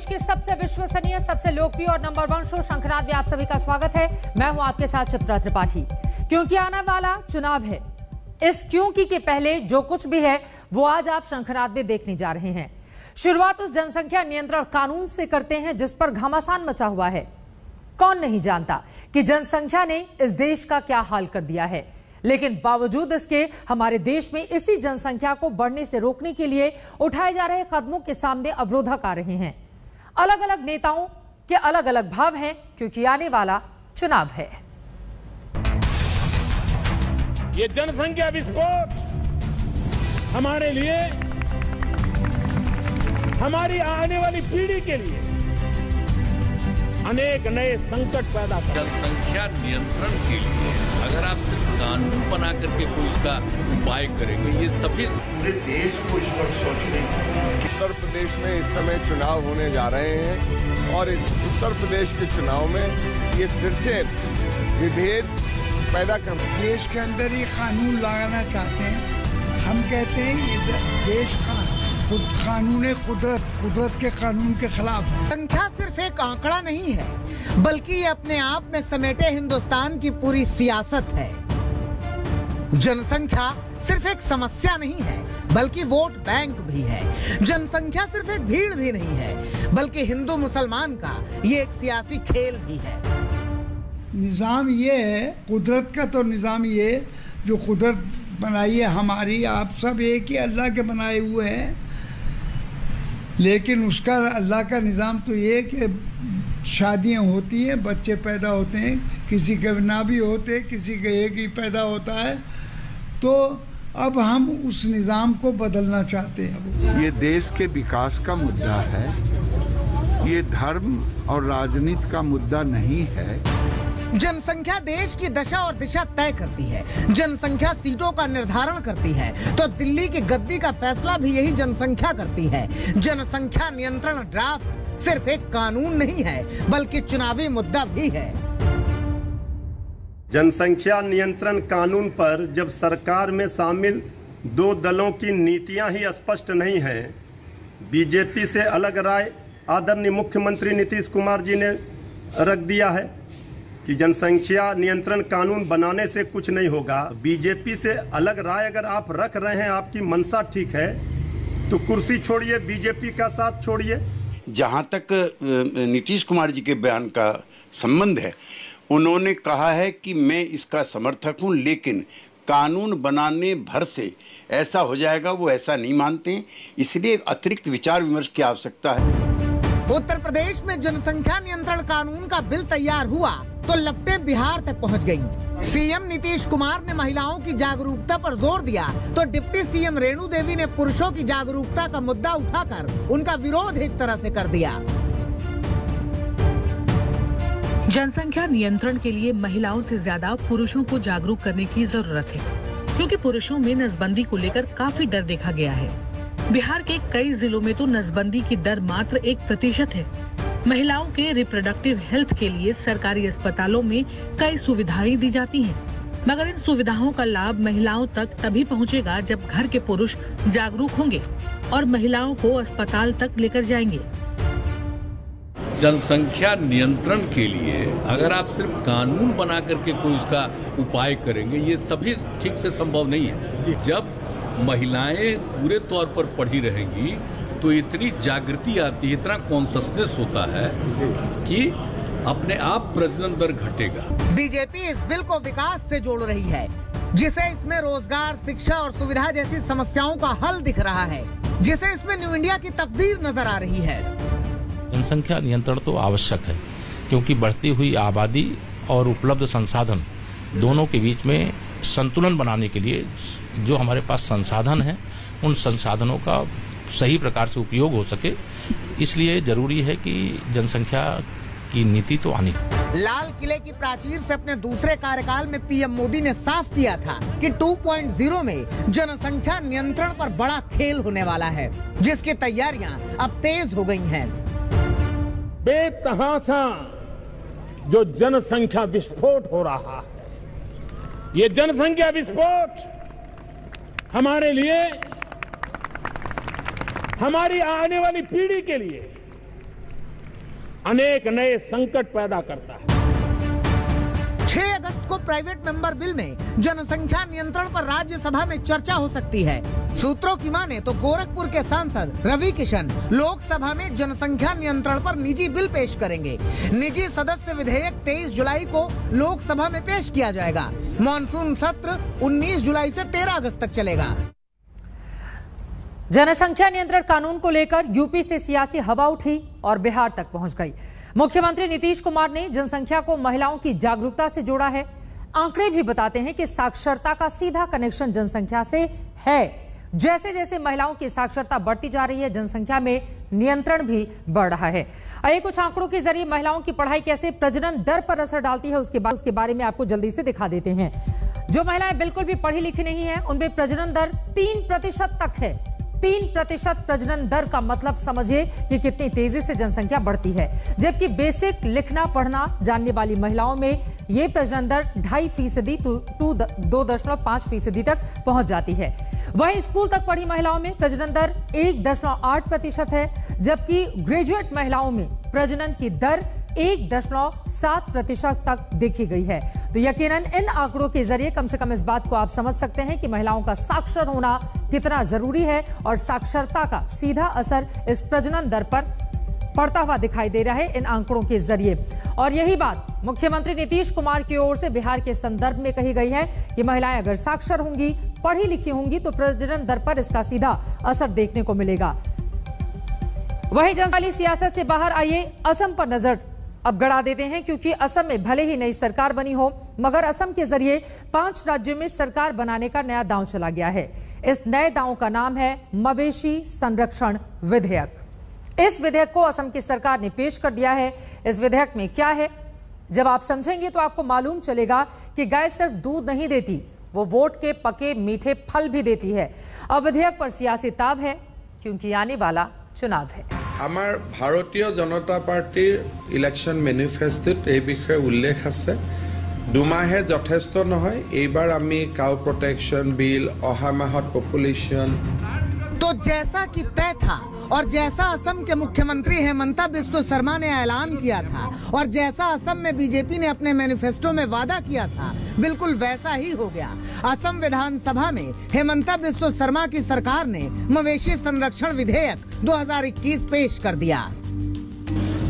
के सबसे विश्वसनीय, सबसे लोकप्रिय और नंबर 1 शो शंखनाद में आप सभी का स्वागत है। मैं हूं आपके साथ चित्रा त्रिपाठी। क्योंकि आने वाला चुनाव है, इस क्योंकि के पहले जो कुछ भी है वो आज आप शंखनाद में देखने जा रहे हैं। शुरुआत उस जनसंख्या नियंत्रण कानून से करते हैं जिस पर घमासान मचा हुआ है। कौन नहीं जानता कि जनसंख्या ने इस देश का क्या हाल कर दिया है, लेकिन बावजूद इसके हमारे देश में इसी जनसंख्या को बढ़ने से रोकने के लिए उठाए जा रहे कदमों के सामने अवरोधक आ रहे हैं। अलग अलग नेताओं के अलग अलग भाव हैं, क्योंकि आने वाला चुनाव है। ये जनसंख्या विस्फोट हमारे लिए, हमारी आने वाली पीढ़ी के लिए अनेक नए संकट पैदा कर। जनसंख्या नियंत्रण के लिए अगर आप सिर्फ कानून बना करके कोई उसका उपाय करेंगे, ये सभी पूरे देश को इस पर सोचने। उत्तर प्रदेश में इस समय चुनाव होने जा रहे हैं और इस उत्तर प्रदेश के चुनाव में ये फिर से विभेद पैदा कर देश के अंदर ये कानून लगाना चाहते हैं। हम कहते हैं ये देश का कानून कुदरत के कानून के खिलाफ है। संख्या सिर्फ एक आंकड़ा नहीं है, बल्कि ये अपने आप में समेटे हिंदुस्तान की पूरी सियासत है। जनसंख्या सिर्फ एक समस्या नहीं है, बल्कि वोट बैंक भी है। जनसंख्या सिर्फ एक भीड़ भी नहीं है, बल्कि हिंदू मुसलमान का ये एक सियासी खेल भी है। निज़ाम ये है, कुदरत का तो निज़ाम ये जो कुदरत बनाई है हमारी, आप सब एक ही अल्लाह के बनाए हुए हैं, लेकिन उसका अल्लाह का निज़ाम तो ये कि शादियाँ होती हैं, बच्चे पैदा होते हैं, किसी के ना भी होते, किसी के एक ही पैदा होता है। तो अब हम उस निज़ाम को बदलना चाहते हैं। ये देश के विकास का मुद्दा है, ये धर्म और राजनीति का मुद्दा नहीं है। जनसंख्या देश की दशा और दिशा तय करती है, जनसंख्या सीटों का निर्धारण करती है, तो दिल्ली की गद्दी का फैसला भी यही जनसंख्या करती है। जनसंख्या नियंत्रण ड्राफ्ट सिर्फ एक कानून नहीं है, बल्कि चुनावी मुद्दा भी है। जनसंख्या नियंत्रण कानून पर जब सरकार में शामिल दो दलों की नीतियां ही स्पष्ट नहीं है, बीजेपी से अलग राय आदरणीय मुख्यमंत्री नीतीश कुमार जी ने रख दिया है कि जनसंख्या नियंत्रण कानून बनाने से कुछ नहीं होगा। बीजेपी से अलग राय अगर आप रख रहे हैं, आपकी मंशा ठीक है, तो कुर्सी छोड़िए, बीजेपी का साथ छोड़िए। जहां तक नीतीश कुमार जी के बयान का संबंध है, उन्होंने कहा है कि मैं इसका समर्थक हूं, लेकिन कानून बनाने भर से ऐसा हो जाएगा, वो ऐसा नहीं मानते, इसलिए अतिरिक्त विचार विमर्श की आवश्यकता है। उत्तर प्रदेश में जनसंख्या नियंत्रण कानून का बिल तैयार हुआ तो लपटें बिहार तक पहुंच गईं। सीएम नीतीश कुमार ने महिलाओं की जागरूकता पर जोर दिया तो डिप्टी सीएम रेणु देवी ने पुरुषों की जागरूकता का मुद्दा उठाकर उनका विरोध एक तरह से कर दिया। जनसंख्या नियंत्रण के लिए महिलाओं से ज्यादा पुरुषों को जागरूक करने की जरूरत है, क्योंकि पुरुषों में नसबंदी को लेकर काफी डर देखा गया है। बिहार के कई जिलों में तो नसबंदी की दर मात्र 1% है। महिलाओं के रिप्रोडक्टिव हेल्थ के लिए सरकारी अस्पतालों में कई सुविधाएं दी जाती हैं, मगर इन सुविधाओं का लाभ महिलाओं तक तभी पहुंचेगा जब घर के पुरुष जागरूक होंगे और महिलाओं को अस्पताल तक लेकर जाएंगे। जनसंख्या नियंत्रण के लिए अगर आप सिर्फ कानून बना करके कोई उसका उपाय करेंगे, ये सभी ठीक से संभव नहीं है। जब महिलाएं पूरे तौर पर पढ़ी रहेंगी तो इतनी जागृति आती है, इतना कॉन्शसनेस होता है कि अपने आप प्रजनन दर घटेगा। बीजेपी इस बिल को विकास से जोड़ रही है, जिसे इसमें रोजगार, शिक्षा और सुविधा जैसी समस्याओं का हल दिख रहा है, जिसे इसमें न्यू इंडिया की तकदीर नजर आ रही है। जनसंख्या नियंत्रण तो आवश्यक है, क्योंकि बढ़ती हुई आबादी और उपलब्ध संसाधन दोनों के बीच में संतुलन बनाने के लिए जो हमारे पास संसाधन है, उन संसाधनों का सही प्रकार से उपयोग हो सके, इसलिए जरूरी है कि जनसंख्या की नीति तो आनी। लाल किले की प्राचीर से अपने दूसरे कार्यकाल में पीएम मोदी ने साफ किया था कि 2.0 में जनसंख्या नियंत्रण पर बड़ा खेल होने वाला है, जिसकी तैयारियां अब तेज हो गई हैं। बेतहाशा जो जनसंख्या विस्फोट हो रहा है, ये जनसंख्या विस्फोट हमारे लिए, हमारी आने वाली पीढ़ी के लिए अनेक नए संकट पैदा करता है। 6 अगस्त को प्राइवेट मेंबर बिल में जनसंख्या नियंत्रण पर राज्यसभा में चर्चा हो सकती है। सूत्रों की माने तो गोरखपुर के सांसद रवि किशन लोकसभा में जनसंख्या नियंत्रण पर निजी बिल पेश करेंगे। निजी सदस्य विधेयक 23 जुलाई को लोकसभा में पेश किया जाएगा। मॉनसून सत्र 19 जुलाई से 13 अगस्त तक चलेगा। जनसंख्या नियंत्रण कानून को लेकर यूपी से सियासी हवा उठी और बिहार तक पहुंच गई। मुख्यमंत्री नीतीश कुमार ने जनसंख्या को महिलाओं की जागरूकता से जोड़ा है। आंकड़े भी बताते हैं कि साक्षरता का सीधा कनेक्शन जनसंख्या से है। जैसे जैसे महिलाओं की साक्षरता बढ़ती जा रही है, जनसंख्या में नियंत्रण भी बढ़ रहा है। आइए कुछ आंकड़ों के जरिए महिलाओं की पढ़ाई कैसे प्रजनन दर पर असर डालती है उसके बारे में आपको जल्दी से दिखा देते हैं। जो महिलाएं बिल्कुल भी पढ़ी लिखी नहीं है, उनमें प्रजनन दर 3% तक है। 3% प्रजनन दर का मतलब समझिए कि कितनी तेजी से जनसंख्या बढ़ती है। जबकि बेसिक लिखना पढ़ना जानने वाली महिलाओं में ये प्रजनन दर 2.5% 2.5% तक पहुंच जाती है। वहीं स्कूल तक पढ़ी महिलाओं में प्रजनन दर 1.8% है, जबकि ग्रेजुएट महिलाओं में प्रजनन की दर 1.7% तक देखी गई है। तो यकीनन इन आंकड़ों के जरिए कम से कम इस बात को आप समझ सकते हैं कि महिलाओं का साक्षर होना कितना जरूरी है और साक्षरता का सीधा असर इस प्रजनन दर पर पड़ता हुआ दिखाई दे रहा है इन आंकड़ों के जरिए। और यही बात मुख्यमंत्री नीतीश कुमार की ओर से बिहार के संदर्भ में कही गई है कि महिलाएं अगर साक्षर होंगी, पढ़ी लिखी होंगी तो प्रजनन दर पर इसका सीधा असर देखने को मिलेगा। वहीं जनवाली सियासत से बाहर आइए असम पर नजर अब गड़ा देते हैं, क्योंकि असम में भले ही नई सरकार बनी हो, मगर असम के जरिए 5 राज्यों में सरकार बनाने का नया दांव चला गया है। इस नए दांव का नाम है मवेशी संरक्षण विधेयक। इस विधेयक को असम की सरकार ने पेश कर दिया है। इस विधेयक में क्या है, जब आप समझेंगे तो आपको मालूम चलेगा कि गाय सिर्फ दूध नहीं देती, वो वोट के पके मीठे फल भी देती है। अब विधेयक पर सियासी ताव है, क्योंकि आने वाला चुनाव है। आमार भारतीय जनता पार्टीर इलेक्शन मैनिफेस्टोत এই বিষয়ে উল্লেখ আছে। 2 মাহে যথেষ্ট নহয়, এইবাৰ আমি কাউ প্रोटेक्शन बिल, অহা মাহত पॉपुलेशन। तो जैसा कि तय था और जैसा असम के मुख्यमंत्री हेमंता बिस्वा शर्मा ने ऐलान किया था और जैसा असम में बीजेपी ने अपने मैनिफेस्टो में वादा किया था, बिल्कुल वैसा ही हो गया। असम विधानसभा में हेमंता बिस्वा शर्मा की सरकार ने मवेशी संरक्षण विधेयक 2021 पेश कर दिया।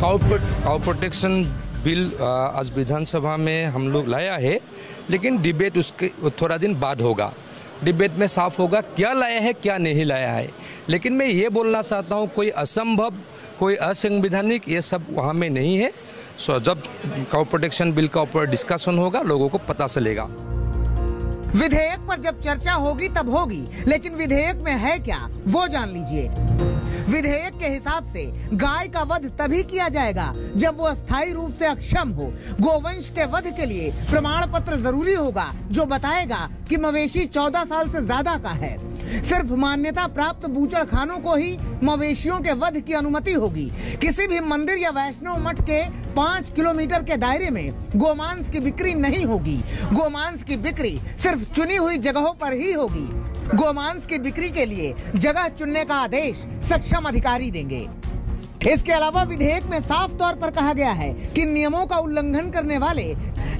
काउ प्रोटेक्शन बिल आज विधानसभा में हम लोग लाया है, लेकिन डिबेट उसके थोड़ा दिन बाद होगा। डिबेट में साफ होगा क्या लाया है क्या नहीं लाया है। लेकिन मैं ये बोलना चाहता हूँ, कोई असंभव, कोई असंवैधानिक ये सब वहाँ में नहीं है। सो जब काउ प्रोटेक्शन बिल का ऊपर डिस्कशन होगा, लोगों को पता चलेगा। विधेयक पर जब चर्चा होगी तब होगी, लेकिन विधेयक में है क्या वो जान लीजिए। विधेयक के हिसाब से गाय का वध तभी किया जाएगा जब वो अस्थायी रूप से अक्षम हो। गोवंश के वध के लिए प्रमाण पत्र जरूरी होगा जो बताएगा कि मवेशी 14 साल से ज्यादा का है। सिर्फ मान्यता प्राप्त बूचड़खानों को ही मवेशियों के वध की अनुमति होगी। किसी भी मंदिर या वैष्णव मठ के 5 किलोमीटर के दायरे में गोमांस की बिक्री नहीं होगी। गोमांस की बिक्री सिर्फ चुनी हुई जगहों पर ही होगी। गोमांस की बिक्री के लिए जगह चुनने का आदेश सक्षम अधिकारी देंगे। इसके अलावा विधेयक में साफ तौर पर कहा गया है कि नियमों का उल्लंघन करने वाले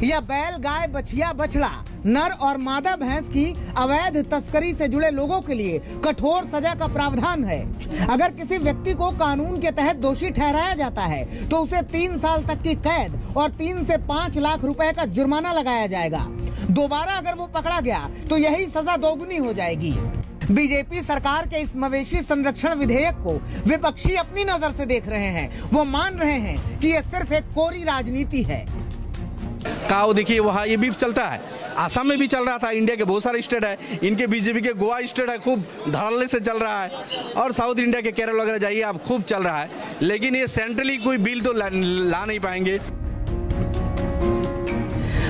या बैल, गाय, बछिया, बछड़ा, नर और मादा भैंस की अवैध तस्करी से जुड़े लोगों के लिए कठोर सजा का प्रावधान है। अगर किसी व्यक्ति को कानून के तहत दोषी ठहराया जाता है तो उसे 3 साल तक की कैद और 3 से 5 लाख रुपए का जुर्माना लगाया जाएगा। दोबारा अगर वो पकड़ा गया तो यही सजा दोगुनी हो जाएगी। बीजेपी सरकार के इस मवेशी संरक्षण विधेयक को विपक्षी अपनी नजर से देख रहे हैं। वो मान रहे हैं कि ये सिर्फ एक कोरी राजनीति है। काऊ देखिए वहाँ ये भी चलता है, आसाम में भी चल रहा था। इंडिया के बहुत सारे स्टेट है, इनके बीजेपी के गोवा स्टेट है, खूब धड़ल्ले से चल रहा है। और साउथ इंडिया के केरल वगैरह जाइए आप, खूब चल रहा है। लेकिन ये सेंट्रली कोई बिल तो ला नहीं पाएंगे।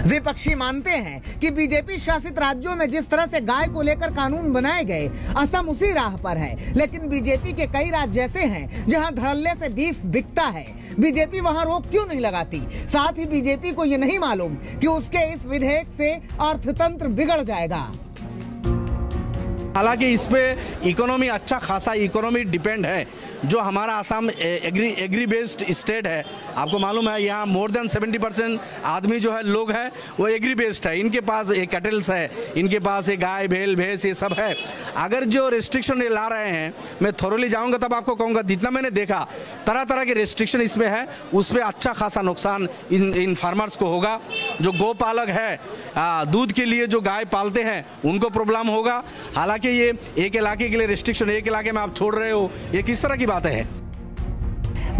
विपक्षी मानते हैं कि बीजेपी शासित राज्यों में जिस तरह से गाय को लेकर कानून बनाए गए, असम उसी राह पर है। लेकिन बीजेपी के कई राज्य ऐसे हैं जहां धड़ल्ले से बीफ बिकता है। बीजेपी वहां रोक क्यों नहीं लगाती? साथ ही बीजेपी को ये नहीं मालूम कि उसके इस विधेयक से अर्थतंत्र बिगड़ जाएगा। हालांकि इस पे इकोनॉमी अच्छा खासा इकोनॉमी डिपेंड है। जो हमारा आसाम एग्री बेस्ड स्टेट है, आपको मालूम है यहाँ मोर देन 70% आदमी जो है लोग हैं वो एग्री बेस्ड है। इनके पास ये कैटल्स है, इनके पास ये गाय भेल भैंस ये सब है। अगर जो रेस्ट्रिक्शन ये ला रहे हैं, मैं थोरोली जाऊँगा तब आपको कहूँगा, जितना मैंने देखा तरह तरह के रेस्ट्रिक्शन इसमें है, उस पर अच्छा खासा नुकसान इन फार्मर्स को होगा। जो गौपालक है, दूध के लिए जो गाय पालते हैं उनको प्रॉब्लम होगा। हालांकि ये एक इलाके के लिए रेस्ट्रिक्शन, एक इलाके में आप छोड़ रहे हो, ये किस तरह की बात है?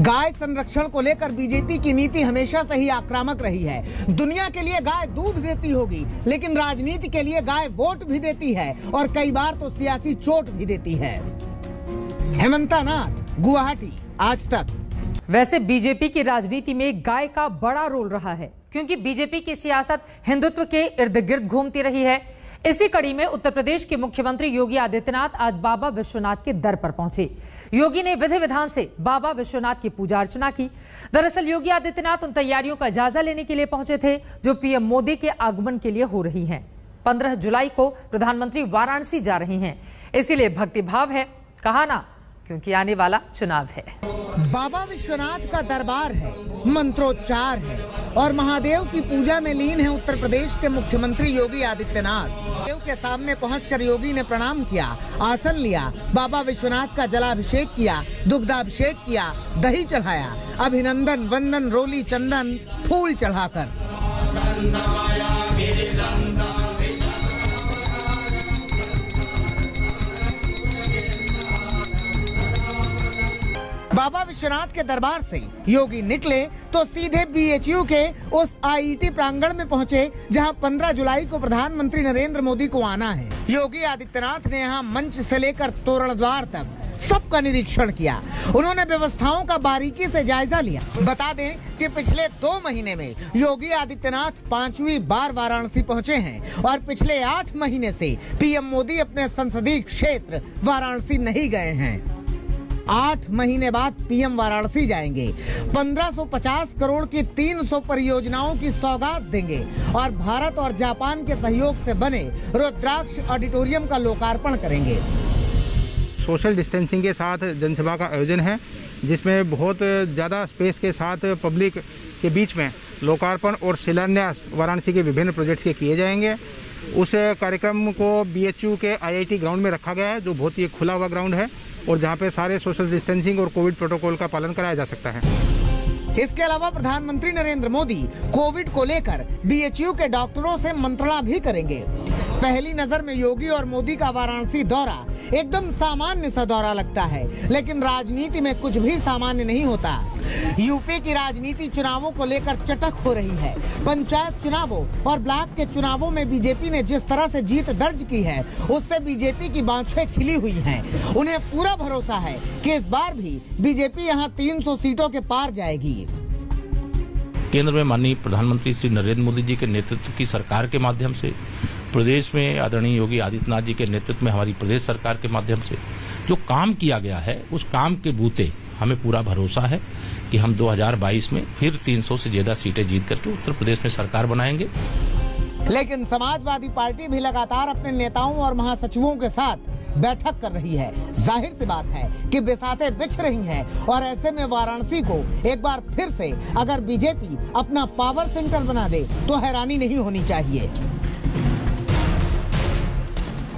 गाय संरक्षण को लेकर बीजेपी की नीति हमेशा से ही आक्रामक रही है। दुनिया के लिए गाय दूध देती होगी, लेकिन राजनीति के लिए गाय वोट भी देती है और कई बार तो सियासी चोट भी देती है। हेमंता नाथ, गुवाहाटी, आज तक। वैसे बीजेपी की राजनीति में गाय का बड़ा रोल रहा है, क्योंकि बीजेपी की सियासत हिंदुत्व के इर्द गिर्द घूमती रही है। इसी कड़ी में उत्तर प्रदेश के मुख्यमंत्री योगी आदित्यनाथ आज बाबा विश्वनाथ के दर पर पहुंचे। योगी ने विधि विधान से बाबा विश्वनाथ की पूजा अर्चना की। दरअसल योगी आदित्यनाथ उन तैयारियों का जायजा लेने के लिए पहुंचे थे जो पीएम मोदी के आगमन के लिए हो रही हैं। 15 जुलाई को प्रधानमंत्री वाराणसी जा रहे हैं, इसीलिए भक्तिभाव है, कहा ना, क्योंकि आने वाला चुनाव है। बाबा विश्वनाथ का दरबार है, मंत्रोच्चार है और महादेव की पूजा में लीन है उत्तर प्रदेश के मुख्यमंत्री योगी आदित्यनाथ। देव के सामने पहुंचकर योगी ने प्रणाम किया, आसन लिया, बाबा विश्वनाथ का जलाभिषेक किया, दुग्धाभिषेक किया, दही चढ़ाया, अभिनंदन वंदन रोली चंदन फूल चढ़ाकर। बाबा विश्वनाथ के दरबार से योगी निकले तो सीधे बीएचयू के उस आईआईटी प्रांगण में पहुंचे जहां 15 जुलाई को प्रधानमंत्री नरेंद्र मोदी को आना है। योगी आदित्यनाथ ने यहां मंच से लेकर तोरण द्वार तक सबका निरीक्षण किया। उन्होंने व्यवस्थाओं का बारीकी से जायजा लिया। बता दें कि पिछले 2 महीने में योगी आदित्यनाथ 5वीं बार वाराणसी पहुंचे हैं और पिछले 8 महीने से पीएम मोदी अपने संसदीय क्षेत्र वाराणसी नहीं गए हैं। 8 महीने बाद पीएम वाराणसी जाएंगे, 1550 करोड़ की 300 परियोजनाओं की सौगात देंगे और भारत और जापान के सहयोग से बने रुद्राक्ष ऑडिटोरियम का लोकार्पण करेंगे। सोशल डिस्टेंसिंग के साथ जनसभा का आयोजन है, जिसमें बहुत ज़्यादा स्पेस के साथ पब्लिक के बीच में लोकार्पण और शिलान्यास वाराणसी के विभिन्न प्रोजेक्ट्स के किए जाएंगे। उस कार्यक्रम को बीएचयू के आईआईटी ग्राउंड में रखा गया है, जो बहुत ही खुला हुआ ग्राउंड है और जहां पे सारे सोशल डिस्टेंसिंग और कोविड प्रोटोकॉल का पालन कराया जा सकता है। इसके अलावा प्रधानमंत्री नरेंद्र मोदी कोविड को लेकर बीएचयू के डॉक्टरों से मंत्रणा भी करेंगे। पहली नजर में योगी और मोदी का वाराणसी दौरा एकदम सामान्य सा दौरा लगता है, लेकिन राजनीति में कुछ भी सामान्य नहीं होता। यूपी की राजनीति चुनावों को लेकर चटक हो रही है। पंचायत चुनावों और ब्लॉक के चुनावों में बीजेपी ने जिस तरह से जीत दर्ज की है, उससे बीजेपी की बाँछें खिली हुई हैं। उन्हें पूरा भरोसा है कि इस बार भी बीजेपी यहां 300 सीटों के पार जाएगी। केंद्र में माननीय प्रधानमंत्री श्री नरेंद्र मोदी जी के नेतृत्व की सरकार के माध्यम से, प्रदेश में आदरणीय योगी आदित्यनाथ जी के नेतृत्व में हमारी प्रदेश सरकार के माध्यम से जो काम किया गया है, उस काम के बूते हमें पूरा भरोसा है कि हम 2022 में फिर 300 से ज्यादा सीटें जीत करके उत्तर प्रदेश में सरकार बनाएंगे। लेकिन समाजवादी पार्टी भी लगातार अपने नेताओं और महासचिवों के साथ बैठक कर रही है। जाहिर सी बात है कि बिसातें बिछ रही हैं और ऐसे में वाराणसी को एक बार फिर से अगर बीजेपी अपना पावर सेंटर बना दे तो हैरानी नहीं होनी चाहिए।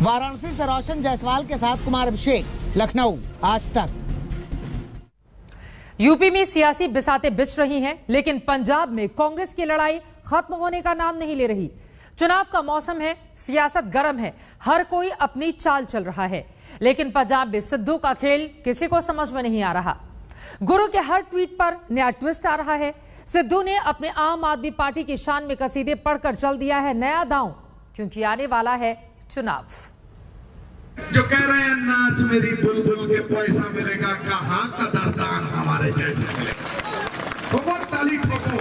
वाराणसी से रोशन जायसवाल के साथ कुमार अभिषेक, लखनऊ, आज तक। यूपी में सियासी बिसातें बिछ रही हैं, लेकिन पंजाब में कांग्रेस की लड़ाई खत्म होने का नाम नहीं ले रही। चुनाव का मौसम है, सियासत गर्म है, हर कोई अपनी चाल चल रहा है, लेकिन पंजाब में सिद्धू का खेल किसी को समझ में नहीं आ रहा। गुरु के हर ट्वीट पर नया ट्विस्ट आ रहा है। सिद्धू ने अपने आम आदमी पार्टी की शान में कसीदे पढ़कर चल दिया है नया दांव, क्योंकि आने वाला है चुनाव। जो कह रहे हैं नाच मेरी बुलबुल के पैसा मिलेगा, कहाँ कदरदान हमारे जैसे मिलेगा। बहुत ताली ठोको,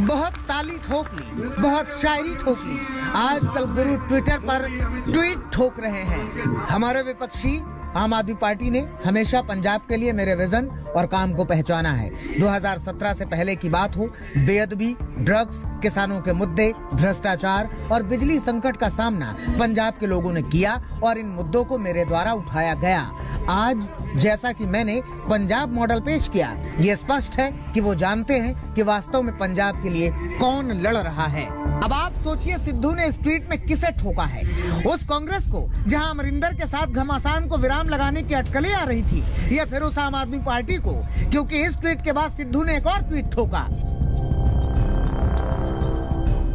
बहुत ताली ठोक ली, बहुत शायरी ठोक ली। आजकल गुरु ट्विटर पर ट्वीट ठोक रहे हैं। हमारे विपक्षी आम आदमी पार्टी ने हमेशा पंजाब के लिए मेरे विजन और काम को पहचाना है। 2017 से पहले की बात हो, बेअदबी, ड्रग्स, किसानों के मुद्दे, भ्रष्टाचार और बिजली संकट का सामना पंजाब के लोगों ने किया और इन मुद्दों को मेरे द्वारा उठाया गया। आज जैसा कि मैंने पंजाब मॉडल पेश किया, ये स्पष्ट है कि वो जानते हैं कि वास्तव में पंजाब के लिए कौन लड़ रहा है। अब आप सोचिए, सिद्धू ने इस ट्वीट में किसे ठोका है? उस कांग्रेस को जहां अमरिंदर के साथ घमासान को विराम लगाने की अटकलें आ रही थी, या फिर उस आम आदमी पार्टी को, क्योंकि इस ट्वीट के बाद सिद्धू ने एक और ट्वीट ठोका।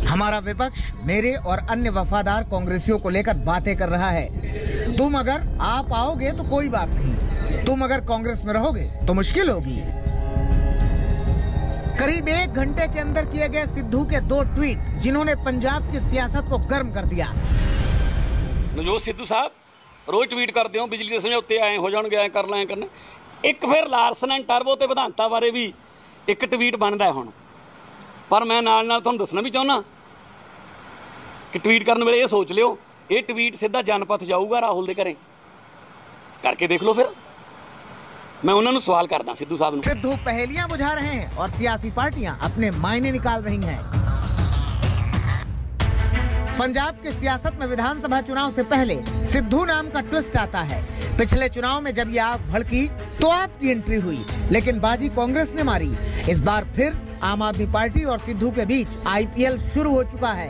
हमारा विपक्ष मेरे और अन्य वफादार कांग्रेसियों को लेकर बातें कर रहा है। तुम अगर आप आओगे तो कोई बात नहीं, तुम अगर कांग्रेस में रहोगे तो मुश्किल होगी। करीब 1 घंटे के अंदर किए गए सिद्धू के 2 ट्वीट, जिन्होंने पंजाब की सियासत को गर्म कर दिया। जो सिद्धू साहब रोज ट्वीट करते हो बिजली के समझौते आए हो जाएंगे, आए कर लें करना, एक फिर लारसन एंड टर्बो ते विधानता बारे भी एक ट्वीट बनता है हुण। पर मैं नाल नाल तुहानूं दसना भी चाहुंदा कि ट्वीट करने वेले ये सोच लियो, ये ट्वीट सीधा जनपथ जाऊगा राहुल दे घरे, करके देख लो। फिर मैं उन्होंने सवाल करदा सिद्धू साहब नूं। सिद्धू पहेलियां बुझा रहे हैं और सियासी पार्टियां अपने मायने निकाल रही हैं। पंजाब की सियासत में विधानसभा चुनाव से पहले सिद्धू नाम का ट्विस्ट आता है। पिछले चुनाव में जब ये आग भड़की तो आपकी एंट्री हुई, लेकिन बाजी कांग्रेस ने मारी। इस बार फिर आम आदमी पार्टी और सिद्धू के बीच IPL शुरू हो चुका है।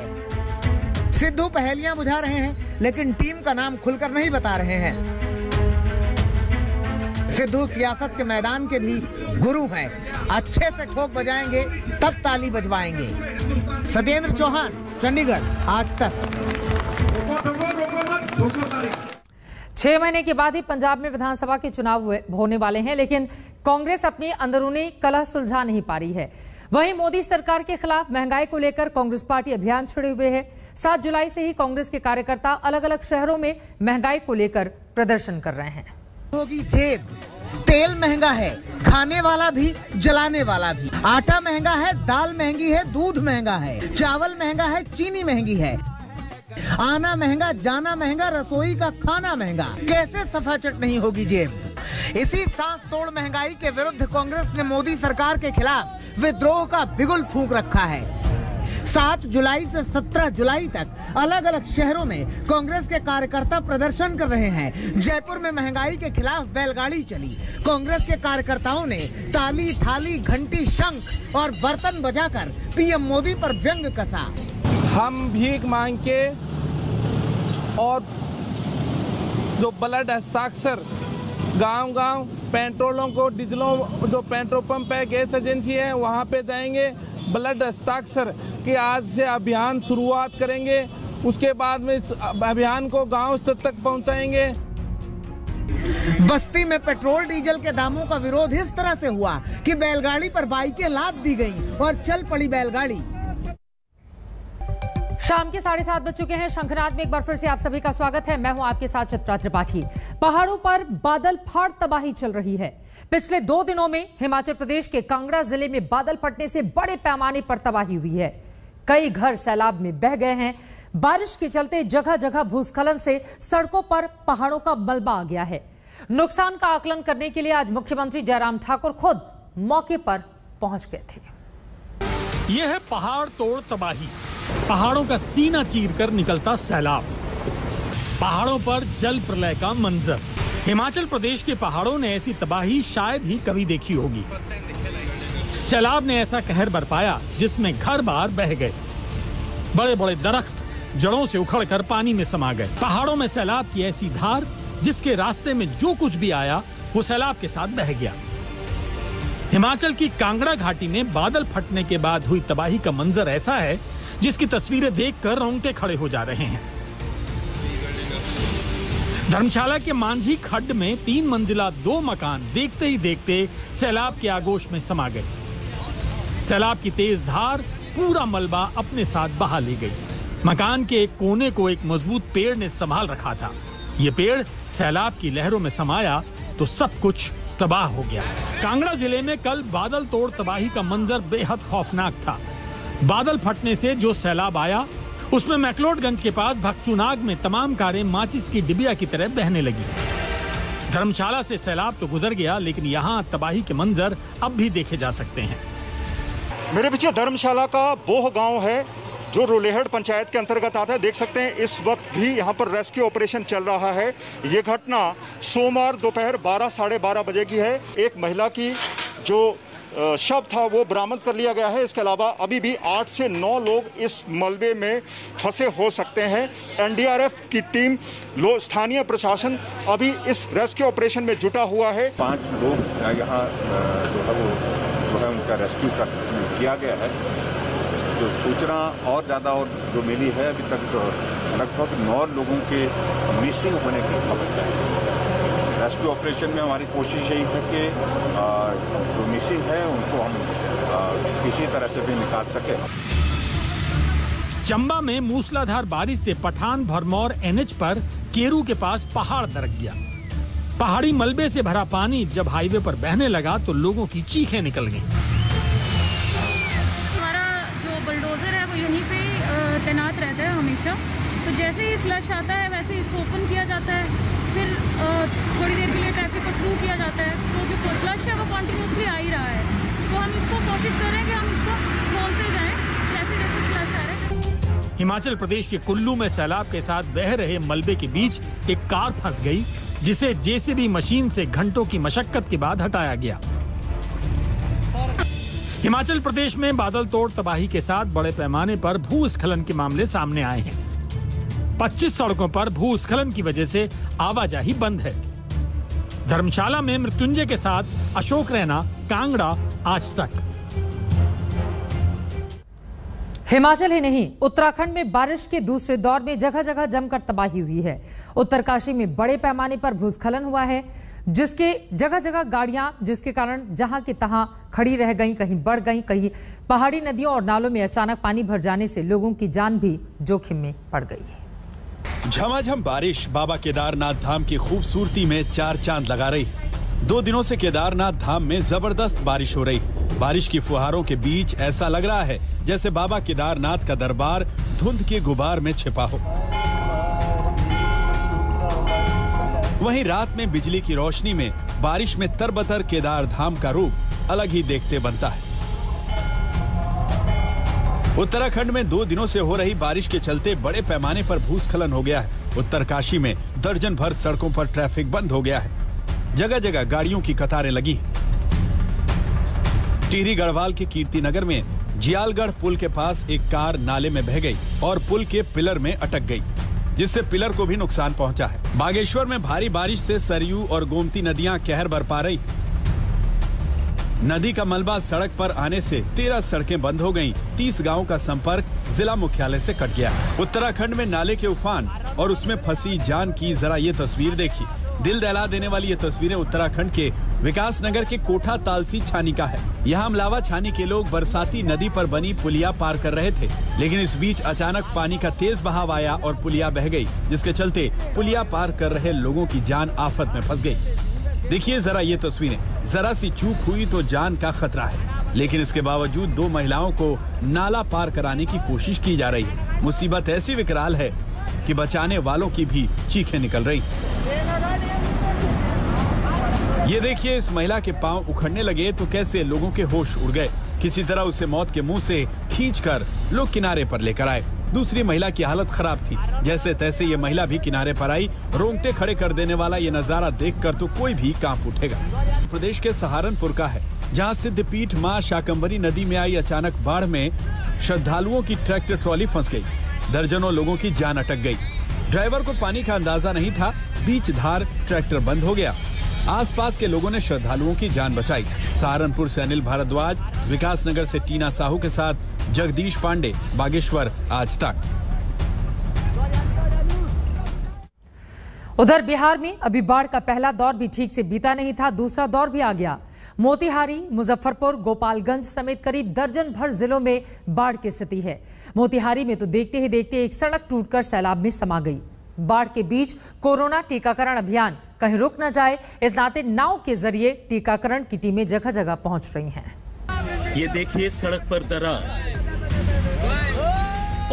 सिद्धू पहेलियां बुझा रहे हैं, लेकिन टीम का नाम खुलकर नहीं बता रहे हैं। सिद्धू सियासत के मैदान के भी गुरु हैं। अच्छे से ठोक बजाएंगे तब ताली बजवाएंगे। सत्येंद्र चौहान, चंडीगढ़, आज तक। 6 महीने के बाद ही पंजाब में विधानसभा के चुनाव होने वाले हैं, लेकिन कांग्रेस अपनी अंदरूनी कलह सुलझा नहीं पा रही है। वहीं मोदी सरकार के खिलाफ महंगाई को लेकर कांग्रेस पार्टी अभियान छेड़े हुए है। 7 जुलाई से ही कांग्रेस के कार्यकर्ता अलग अलग शहरों में महंगाई को लेकर प्रदर्शन कर रहे हैं। होगी जेब, तेल महंगा है, खाने वाला भी जलाने वाला भी। आटा महंगा है, दाल महंगी है, दूध महंगा है, चावल महंगा है, चीनी महंगी है। आना महंगा, जाना महंगा, रसोई का खाना महंगा। कैसे सफाचट नहीं होगी जेब? इसी सांस तोड़ महंगाई के विरुद्ध कांग्रेस ने मोदी सरकार के खिलाफ विद्रोह का बिगुल फूंक रखा है। 7 जुलाई से 17 जुलाई तक अलग अलग शहरों में कांग्रेस के कार्यकर्ता प्रदर्शन कर रहे हैं। जयपुर में महंगाई के खिलाफ बैलगाड़ी चली। कांग्रेस के कार्यकर्ताओं ने ताली, थाली, घंटी, शंख और बर्तन बजाकर PM मोदी पर व्यंग कसा। हम भीख मांग के और जो ब्लड हस्ताक्षर गांव-गांव पेट्रोलों को, डीजलों, जो पेट्रोल पंप है, गैस एजेंसी है, वहाँ पे जाएंगे, ब्लड हस्ताक्षर के आज से अभियान शुरुआत करेंगे। उसके बाद में इस अभियान को गांव स्तर तक पहुंचाएंगे। बस्ती में पेट्रोल डीजल के दामों का विरोध इस तरह से हुआ कि बैलगाड़ी पर बाइकें लाद दी गईं और चल पड़ी बैलगाड़ी। शाम के 7:30 बज चुके हैं। शंखनाद में एक बार फिर से आप सभी का स्वागत है। मैं हूं आपके साथ चित्रा त्रिपाठी। पहाड़ों पर बादल फाड़ तबाही चल रही है। पिछले 2 दिनों में हिमाचल प्रदेश के कांगड़ा जिले में बादल फटने से बड़े पैमाने पर तबाही हुई है। कई घर सैलाब में बह गए हैं। बारिश के चलते जगह जगह भूस्खलन से सड़कों पर पहाड़ों का मलबा आ गया है। नुकसान का आकलन करने के लिए आज मुख्यमंत्री जयराम ठाकुर खुद मौके पर पहुंच गए थे। यह है पहाड़ तोड़ तबाही। पहाड़ों का सीना चीरकर निकलता सैलाब, पहाड़ों पर जल प्रलय का मंजर। हिमाचल प्रदेश के पहाड़ों ने ऐसी तबाही शायद ही कभी देखी होगी। सैलाब ने ऐसा कहर बरपाया जिसमें घर बार बह गए। बड़े बड़े दरख्त जड़ों से उखड़कर पानी में समा गए। पहाड़ों में सैलाब की ऐसी धार जिसके रास्ते में जो कुछ भी आया वो सैलाब के साथ बह गया। हिमाचल की कांगड़ा घाटी में बादल फटने के बाद हुई तबाही का मंजर ऐसा है जिसकी तस्वीरें देखकर रोंगटे खड़े हो जा रहे हैं। धर्मशाला के मांझी खड्ड में 3 मंजिला 2 मकान देखते ही देखते सैलाब के आगोश में समा गए। सैलाब की तेज धार पूरा मलबा अपने साथ बहा ले गई। मकान के एक कोने को एक मजबूत पेड़ ने संभाल रखा था। ये पेड़ सैलाब की लहरों में समाया तो सब कुछ तबाह हो गया। कांगड़ा जिले में कल बादल तोड़ तबाही का मंजर बेहद खौफनाक था। बादल फटने से जो सैलाब आया उसमें मैक्लोडगंज के पास भक्चुनाग में तमाम कारें माचिस की डिबिया की तरह बहने लगी। धर्मशाला से सैलाब तो गुजर गया, लेकिन यहाँ तबाही के मंजर अब भी देखे जा सकते हैं। मेरे पीछे धर्मशाला का बोह गांव है जो रोलेहड़ पंचायत के अंतर्गत आता है। देख सकते हैं इस वक्त भी यहाँ पर रेस्क्यू ऑपरेशन चल रहा है। ये घटना सोमवार दोपहर 12 साढ़े 12 बजे की है। एक महिला की जो शव था वो बरामद कर लिया गया है। इसके अलावा अभी भी 8 से 9 लोग इस मलबे में फंसे हो सकते हैं। एनडीआरएफ की टीम, स्थानीय प्रशासन अभी इस रेस्क्यू ऑपरेशन में जुटा हुआ है। 5 लोग यहाँ जो है उनका रेस्क्यू किया गया है। जो सूचना और ज़्यादा और जो मिली है अभी तक लगभग 9 लोगों के मिसिंग होने की खबर है। रेस्क्यू ऑपरेशन में हमारी कोशिश यही है कि जो मिसिंग है उनको हम किसी तरह से भी निकाल सके। चंबा में मूसलाधार बारिश से पठान भरमौर एनएच पर केरू के पास पहाड़ दरक गया। पहाड़ी मलबे से भरा पानी जब हाईवे पर बहने लगा तो लोगों की चीखें निकल गईं। हमारा जो बुलडोजर है वो यहीं पे तैनात रहता है हमेशा। तो जैसे ही स्लश आता है वैसे ही इसको ओपन किया जाता है, फिर थोड़ी देर के लिए ट्रैफिक को थ्रू किया जाता है। तो जो स्लश है वो कॉन्टिन्यूसली आ ही रहा है। तो हम इसको कोशिश कर रहे हैं कि हम इसको खोलते जाएं जैसे जैसे स्लश आ रहा है। हिमाचल प्रदेश के कुल्लू में सैलाब के साथ बह रहे मलबे के बीच एक कार फंस गई, जिसे जेसीबी मशीन से घंटों की मशक्कत के बाद हटाया गया। हिमाचल प्रदेश में बादल तोड़ तबाही के साथ बड़े पैमाने पर भूस्खलन के मामले सामने आए हैं। 25 सड़कों पर भूस्खलन की वजह से आवाजाही बंद है। धर्मशाला में मृत्युंजय के साथ अशोक रैना, कांगड़ा, आज तक। हिमाचल ही नहीं, उत्तराखंड में बारिश के दूसरे दौर में जगह जगह जमकर तबाही हुई है। उत्तरकाशी में बड़े पैमाने पर भूस्खलन हुआ है, जिसके जगह जगह गाड़ियां, जिसके कारण जहां की तहां खड़ी रह गईं, कहीं बढ़ गईं, कहीं पहाड़ी नदियों और नालों में अचानक पानी भर जाने से लोगों की जान भी जोखिम में पड़ गई है। झमाझम बारिश बाबा केदारनाथ धाम की खूबसूरती में 4 चांद लगा रही। 2 दिनों से केदारनाथ धाम में जबरदस्त बारिश हो रही। बारिश की फुहारों के बीच ऐसा लग रहा है जैसे बाबा केदारनाथ का दरबार धुंध के गुबार में छिपा हो। वहीं रात में बिजली की रोशनी में बारिश में तरबतर केदार धाम का रूप अलग ही देखते बनता है। उत्तराखंड में 2 दिनों से हो रही बारिश के चलते बड़े पैमाने पर भूस्खलन हो गया है। उत्तरकाशी में दर्जन भर सड़कों पर ट्रैफिक बंद हो गया है। जगह जगह गाड़ियों की कतारें लगी। टिहरी गढ़वाल के कीर्तिनगर में जियालगढ़ पुल के पास एक कार नाले में बह गई और पुल के पिलर में अटक गई, जिससे पिलर को भी नुकसान पहुंचा है। बागेश्वर में भारी बारिश से सरयू और गोमती नदियां कहर बरपा रही। नदी का मलबा सड़क पर आने से 13 सड़कें बंद हो गईं। 30 गांवों का संपर्क जिला मुख्यालय से कट गया। उत्तराखंड में नाले के उफान और उसमें फंसी जान की जरा ये तस्वीर देखी। दिल दहला देने वाली ये तस्वीरें उत्तराखंड के विकास नगर के कोठा तालसी छानी का है। यहाँ अमलावा छानी के लोग बरसाती नदी पर बनी पुलिया पार कर रहे थे, लेकिन इस बीच अचानक पानी का तेज बहाव आया और पुलिया बह गई, जिसके चलते पुलिया पार कर रहे लोगों की जान आफत में फंस गई। देखिए जरा ये तस्वीरें। जरा सी चूक हुई तो जान का खतरा है, लेकिन इसके बावजूद 2 महिलाओं को नाला पार कराने की कोशिश की जा रही है। मुसीबत ऐसी विकराल है कि बचाने वालों की भी चीखें निकल रही। ये देखिए, इस महिला के पांव उखड़ने लगे तो कैसे लोगों के होश उड़ गए। किसी तरह उसे मौत के मुंह से खींचकर लोग किनारे पर लेकर आए। दूसरी महिला की हालत खराब थी। जैसे तैसे ये महिला भी किनारे पर आई। रोंगटे खड़े कर देने वाला ये नजारा देखकर तो कोई भी कांप उठेगा। प्रदेश के सहारनपुर का है, जहां सिद्धपीठ मां शाकंभरी नदी में आई अचानक बाढ़ में श्रद्धालुओं की ट्रैक्टर ट्रॉली फंस गई। दर्जनों लोगों की जान अटक गई। ड्राइवर को पानी का अंदाजा नहीं था। बीच धार ट्रैक्टर बंद हो गया। आसपास के लोगों ने श्रद्धालुओं की जान बचाई। सहारनपुर से अनिल भारद्वाज, विकास नगर से टीना साहू के साथ जगदीश पांडे, बागेश्वर, आज तक। उधर बिहार में अभी बाढ़ का पहला दौर भी ठीक से बीता नहीं था, दूसरा दौर भी आ गया। मोतिहारी, मुजफ्फरपुर, गोपालगंज समेत करीब दर्जन भर जिलों में बाढ़ की स्थिति है। मोतिहारी में तो देखते ही देखते एक सड़क टूटकर सैलाब में समा गई। बाढ़ के बीच कोरोना टीकाकरण अभियान कहीं रुक न जाए, इस नाते नाव के जरिए टीकाकरण की टीमें जगह जगह पहुंच रही हैं। ये देखिए, सड़क पर दरार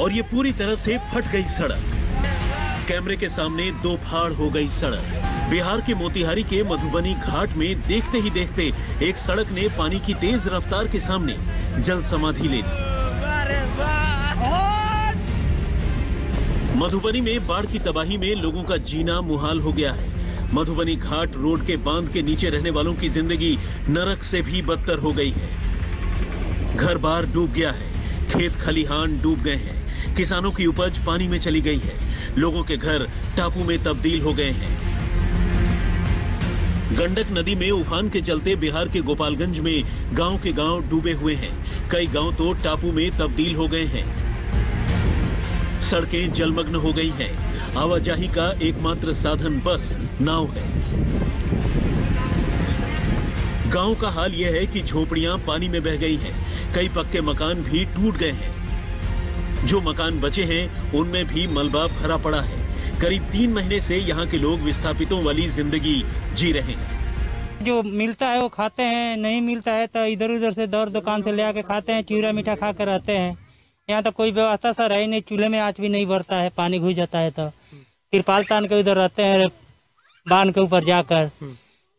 और ये पूरी तरह से फट गई सड़क। कैमरे के सामने 2 फाड़ हो गई सड़क। बिहार के मोतिहारी के मधुबनी घाट में देखते ही देखते एक सड़क ने पानी की तेज रफ्तार के सामने जल समाधि ले ली। मधुबनी में बाढ़ की तबाही में लोगों का जीना मुहाल हो गया है। मधुबनी घाट रोड के बांध के नीचे रहने वालों की जिंदगी नरक से भी बदतर हो गई है। घर बार डूब गया है, खेत खलिहान डूब गए हैं, किसानों की उपज पानी में चली गई है, लोगों के घर टापू में तब्दील हो गए हैं। गंडक नदी में उफान के चलते बिहार के गोपालगंज में गांव के गांव डूबे हुए हैं, कई गांव तो टापू में तब्दील हो गए हैं। सड़कें जलमग्न हो गई हैं, आवाजाही का एकमात्र साधन बस नाव है। गांव का हाल यह है कि झोपड़ियां पानी में बह गई हैं, कई पक्के मकान भी टूट गए हैं। जो मकान बचे हैं उनमें भी मलबा भरा पड़ा है। करीब 3 महीने से यहाँ के लोग विस्थापितों वाली जिंदगी जी रहे हैं। जो मिलता है वो खाते हैं, नहीं मिलता है तो इधर उधर से दौर दुकान से ले आके खाते हैं, चिवड़ा मीठा खा कर रहते हैं। यहाँ तो कोई व्यवस्था सर है नहीं, चूल्हे में आँच भी नहीं भरता है, पानी घुस जाता है तो तिरपाल तान के उधर रहते हैं बांध के ऊपर जाकर,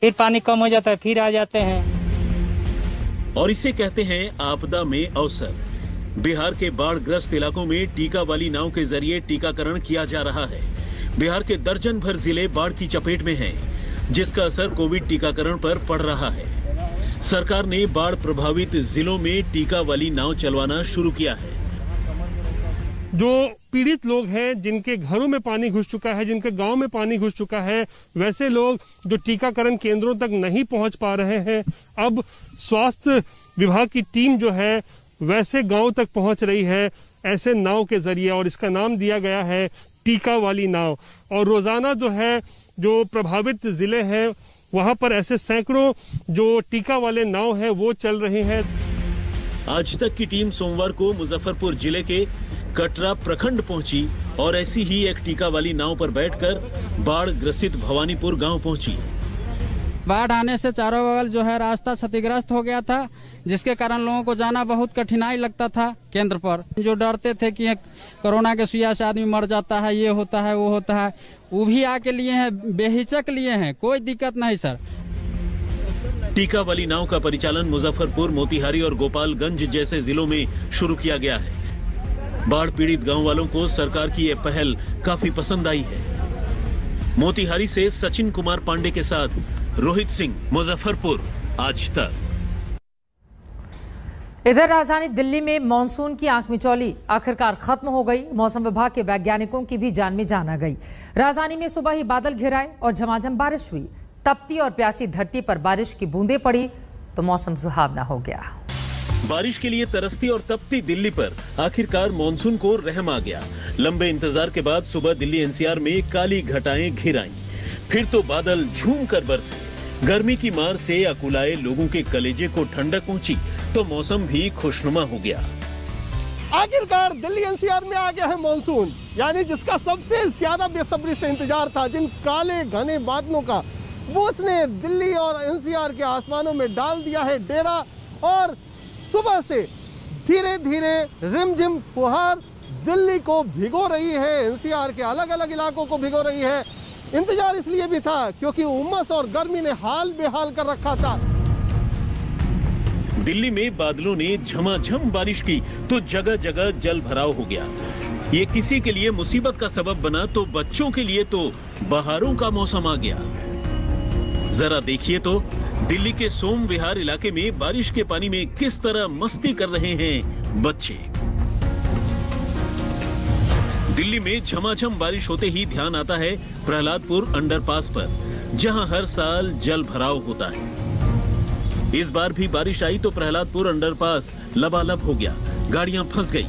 फिर पानी कम हो जाता है फिर आ जाते हैं। और इसे कहते हैं आपदा में अवसर। बिहार के बाढ़ ग्रस्त इलाकों में टीका वाली नाव के जरिए टीकाकरण किया जा रहा है। बिहार के दर्जन भर जिले बाढ़ की चपेट में हैं, जिसका असर कोविड टीकाकरण पर पड़ रहा है। सरकार ने बाढ़ प्रभावित जिलों में टीका वाली नाव चलवाना शुरू किया है। जो पीड़ित लोग हैं, जिनके घरों में पानी घुस चुका है, जिनके गांव में पानी घुस चुका है, वैसे लोग जो टीकाकरण केंद्रों तक नहीं पहुंच पा रहे हैं, अब स्वास्थ्य विभाग की टीम जो है वैसे गांव तक पहुंच रही है ऐसे नाव के जरिए, और इसका नाम दिया गया है टीका वाली नाव। और रोजाना जो है जो प्रभावित जिले हैं वहां पर ऐसे सैकड़ों जो टीका वाले नाव हैं वो चल रहे हैं। आज तक की टीम सोमवार को मुजफ्फरपुर जिले के कटरा प्रखंड पहुंची और ऐसी ही एक टीका वाली नाव पर बैठकर बाढ़ ग्रसित भवानीपुर गांव पहुंची। बाढ़ आने से चारों बगल जो है रास्ता क्षतिग्रस्त हो गया था, जिसके कारण लोगों को जाना बहुत कठिनाई लगता था केंद्र पर। जो डरते थे कि कोरोना के सुइया से आदमी मर जाता है, ये होता है वो होता है, वो भी आके लिए हैं, बेहिचक लिए हैं, कोई दिक्कत नहीं सर। टीका वाली नाव का परिचालन मुजफ्फरपुर, मोतिहारी और गोपालगंज जैसे जिलों में शुरू किया गया है। बाढ़ पीड़ित गांव वालों को सरकार की यह पहल काफी पसंद आई है। मोतिहारी से सचिन कुमार पांडे के साथ रोहित सिंह, मुजफ्फरपुर, आज तक। इधर राजधानी दिल्ली में मानसून की आंख मिचौली आखिरकार खत्म हो गई। मौसम विभाग के वैज्ञानिकों की भी जान में जान आ गई। राजधानी में सुबह ही बादल घिराए और झमाझम बारिश हुई। तपती और प्यासी धरती पर बारिश की बूंदें पड़ी तो मौसम सुहावना हो गया। बारिश के लिए तरसती और तपती दिल्ली पर आखिरकार मानसून को रहम आ गया। लंबे इंतजार के बाद सुबह दिल्ली एनसीआर में काली घटाएं घिर आईं। फिर तो बादल झूम कर बरसे। गर्मी की मार से अकुलाए लोगों के कलेजे को ठंडक पहुंची तो मौसम भी खुशनुमा हो गया। आखिरकार दिल्ली एनसीआर में आ गया है मानसून, यानी जिसका सबसे ज्यादा बेसब्री से इंतजार था। जिन काले घने बादलों का वो उसने दिल्ली और एनसीआर के आसमानों में डाल दिया है डेरा, और सुबह से धीरे धीरे रिमझिम फुहार दिल्ली को भिगो रही है, एनसीआर के अलग अलग इलाकों को भिगो रही है। इंतजार इसलिए भी था क्योंकि उमस और गर्मी ने हाल बेहाल कर रखा था। दिल्ली में बादलों ने झमाझम बारिश की तो जगह जगह जल भराव हो गया। ये किसी के लिए मुसीबत का सबब बना तो बच्चों के लिए तो बहारों का मौसम आ गया। जरा देखिए तो दिल्ली के सोम विहार इलाके में बारिश के पानी में किस तरह मस्ती कर रहे हैं बच्चे। दिल्ली में झमाझम बारिश होते ही ध्यान आता है प्रहलादपुर अंडरपास पर, जहां हर साल जल भराव होता है। इस बार भी बारिश आई तो प्रहलादपुर अंडरपास लबालब हो गया, गाड़ियां फंस गई।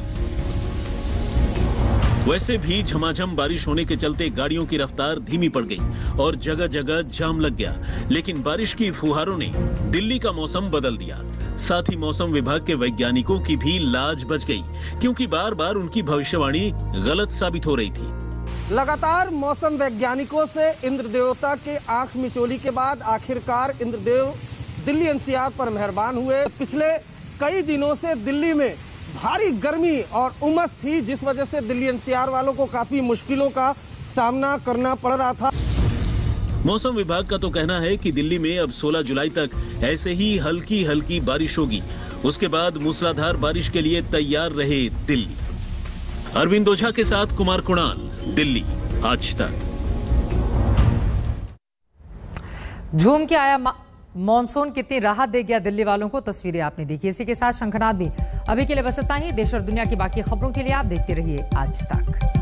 वैसे भी झमाझम बारिश होने के चलते गाड़ियों की रफ्तार धीमी पड़ गई और जगह जगह जाम लग गया। लेकिन बारिश की फुहारों ने दिल्ली का मौसम बदल दिया। साथ ही मौसम विभाग के वैज्ञानिकों की भी लाज बच गई, क्योंकि बार बार उनकी भविष्यवाणी गलत साबित हो रही थी। लगातार मौसम वैज्ञानिकों से इंद्र देवता के आंख मिचोली के बाद आखिरकार इंद्रदेव दिल्ली एनसीआर पर मेहरबान हुए। पिछले कई दिनों से दिल्ली में भारी गर्मी और उमस थी, जिस वजह से दिल्ली एनसीआर वालों को काफी मुश्किलों का सामना करना पड़ रहा था। मौसम विभाग का तो कहना है कि दिल्ली में अब 16 जुलाई तक ऐसे ही हल्की हल्की बारिश होगी। उसके बाद मूसलाधार बारिश के लिए तैयार रहे दिल्ली। अरविंद ओझा के साथ कुमार कुणाल, दिल्ली, आज तक। झूम के आया मॉनसून कितनी राहत दे गया दिल्ली वालों को, तस्वीरें आपने देखी। इसी के साथ शंखनाद भी। अभी के लिए बस इतना ही। देश और दुनिया की बाकी खबरों के लिए आप देखते रहिए आज तक।